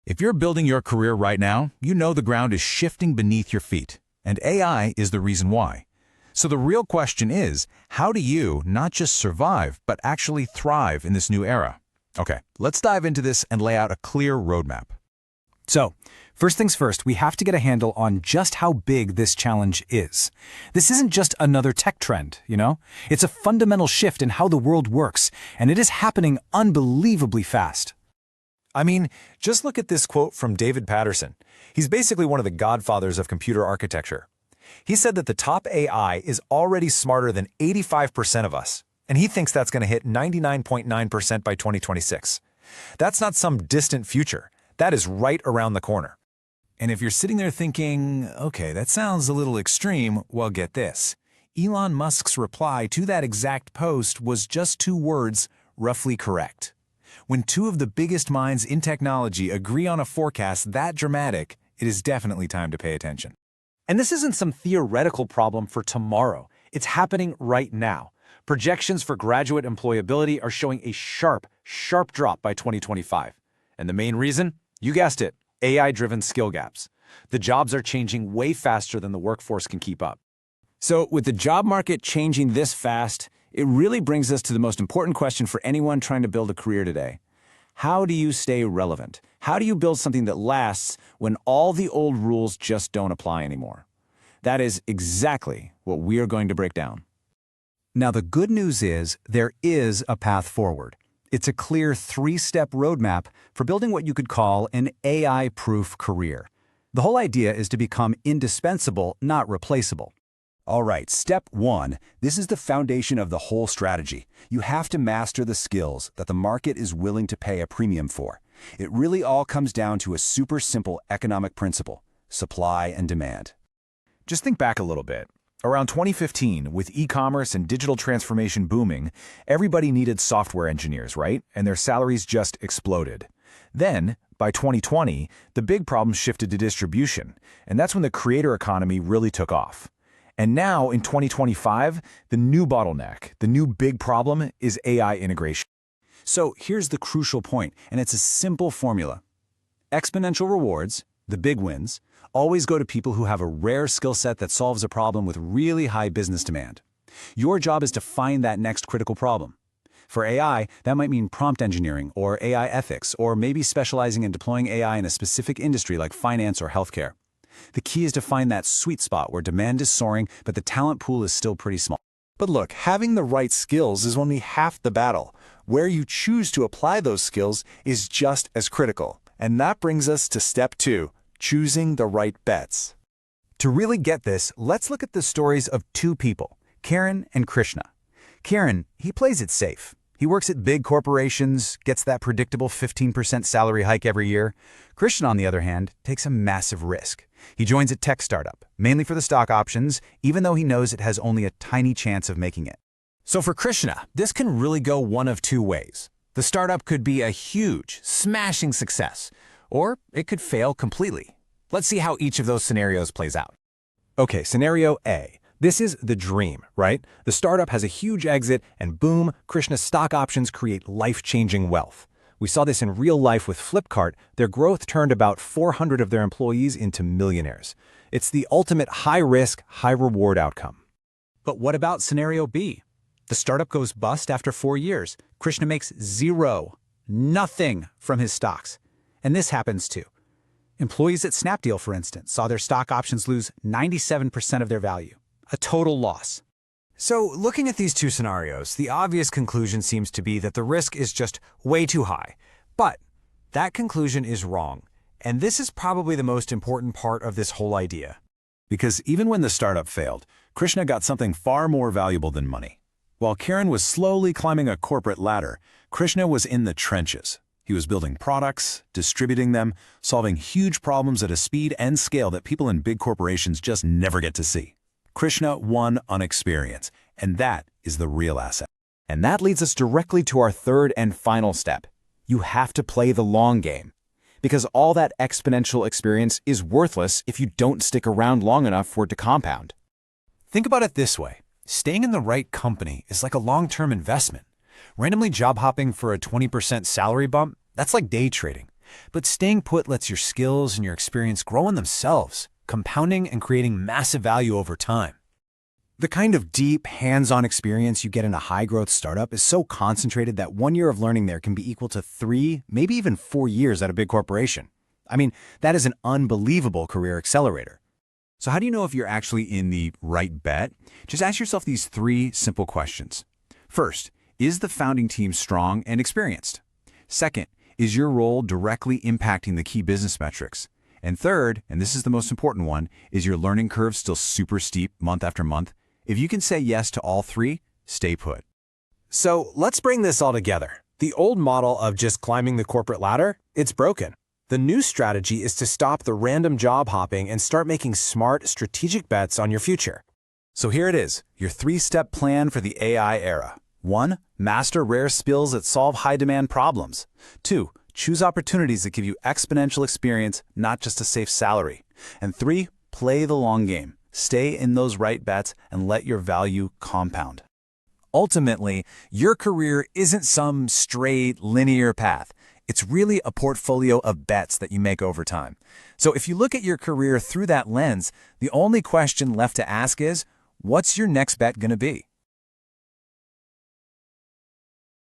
If you're building your career right now, you know the ground is shifting beneath your feet, and AI is the reason why. So the real question is, how do you not just survive, but actually thrive in this new era? Okay, let's dive into this and lay out a clear roadmap. So, first things first, we have to get a handle on just how big this challenge is. This isn't just another tech trend, It's a fundamental shift in how the world works, and it is happening unbelievably fast. I mean, just look at this quote from David Patterson. He's basically one of the godfathers of computer architecture. He said that the top AI is already smarter than 85% of us, and he thinks that's going to hit 99.9% by 2026. That's not some distant future. That is right around the corner. And if you're sitting there thinking, okay, that sounds a little extreme, well, get this. Elon Musk's reply to that exact post was just 2 words, roughly correct. When 2 of the biggest minds in technology agree on a forecast that dramatic, it is definitely time to pay attention. And this isn't some theoretical problem for tomorrow. It's happening right now. Projections for graduate employability are showing a sharp drop by 2025. And the main reason? You guessed it, AI-driven skill gaps. The jobs are changing way faster than the workforce can keep up. So with the job market changing this fast, it really brings us to the most important question for anyone trying to build a career today. How do you stay relevant? How do you build something that lasts when all the old rules just don't apply anymore? That is exactly what we are going to break down. Now, the good news is there is a path forward. It's a clear 3-step roadmap for building what you could call an AI-proof career. The whole idea is to become indispensable, not replaceable. All right, step 1. This is the foundation of the whole strategy. You have to master the skills that the market is willing to pay a premium for. It really all comes down to a super simple economic principle: supply and demand. Just think back a little bit. Around 2015, with e-commerce and digital transformation booming, everybody needed software engineers, right? And their salaries just exploded. Then, by 2020, the big problem shifted to distribution, and that's when the creator economy really took off. And now, in 2025, the new bottleneck, the new big problem is AI integration. So here's the crucial point, and it's a simple formula. Exponential rewards, the big wins, always go to people who have a rare skill set that solves a problem with really high business demand. Your job is to find that next critical problem. For AI, that might mean prompt engineering or AI ethics, or maybe specializing in deploying AI in a specific industry like finance or healthcare. The key is to find that sweet spot where demand is soaring, but the talent pool is still pretty small. But look, having the right skills is only half the battle. Where you choose to apply those skills is just as critical. And that brings us to step 2, choosing the right bets. To really get this, let's look at the stories of 2 people, Kiran and Krishna. Kiran, he plays it safe. He works at big corporations, gets that predictable 15% salary hike every year. Krishna, on the other hand, takes a massive risk. He joins a tech startup, mainly for the stock options, even though he knows it has only a tiny chance of making it. So for Krishna, this can really go one of 2 ways. The startup could be a huge, smashing success, or it could fail completely. Let's see how each of those scenarios plays out. Okay, scenario A. This is the dream, right? The startup has a huge exit, and boom, Krishna's stock options create life-changing wealth. We saw this in real life with Flipkart. Their growth turned about 400 of their employees into millionaires. It's the ultimate high-risk, high-reward outcome. But what about scenario B? The startup goes bust after 4 years. Krishna makes nothing from his stocks. And this happens too. Employees at Snapdeal, for instance, saw their stock options lose 97% of their value. A total loss. So looking at these 2 scenarios, the obvious conclusion seems to be that the risk is just way too high. But that conclusion is wrong. And this is probably the most important part of this whole idea. Because even when the startup failed, Krishna got something far more valuable than money. While Kiran was slowly climbing a corporate ladder, Krishna was in the trenches. He was building products, distributing them, solving huge problems at a speed and scale that people in big corporations just never get to see. Krishna won on experience, and that is the real asset. And that leads us directly to our 3rd and final step. You have to play the long game. Because all that exponential experience is worthless if you don't stick around long enough for it to compound. Think about it this way. Staying in the right company is like a long-term investment. Randomly job hopping for a 20% salary bump, that's like day trading. But staying put lets your skills and your experience grow in themselves, compounding and creating massive value over time. The kind of deep, hands-on experience you get in a high-growth startup is so concentrated that 1 year of learning there can be equal to 3, maybe even 4 years at a big corporation. I mean, that is an unbelievable career accelerator. So how do you know if you're actually in the right bet? Just ask yourself these 3 simple questions. First, is the founding team strong and experienced? Second, is your role directly impacting the key business metrics? And third, and this is the most important one, is your learning curve still super steep month after month? If you can say yes to all 3, stay put. So let's bring this all together. The old model of just climbing the corporate ladder, it's broken. The new strategy is to stop the random job hopping and start making smart, strategic bets on your future. So here it is, your 3-step plan for the AI era. 1. Master rare skills that solve high-demand problems. 2. Choose opportunities that give you exponential experience, not just a safe salary. And 3. Play the long game. Stay in those right bets and let your value compound. Ultimately, your career isn't some straight, linear path. It's really a portfolio of bets that you make over time. So if you look at your career through that lens, the only question left to ask is, what's your next bet going to be?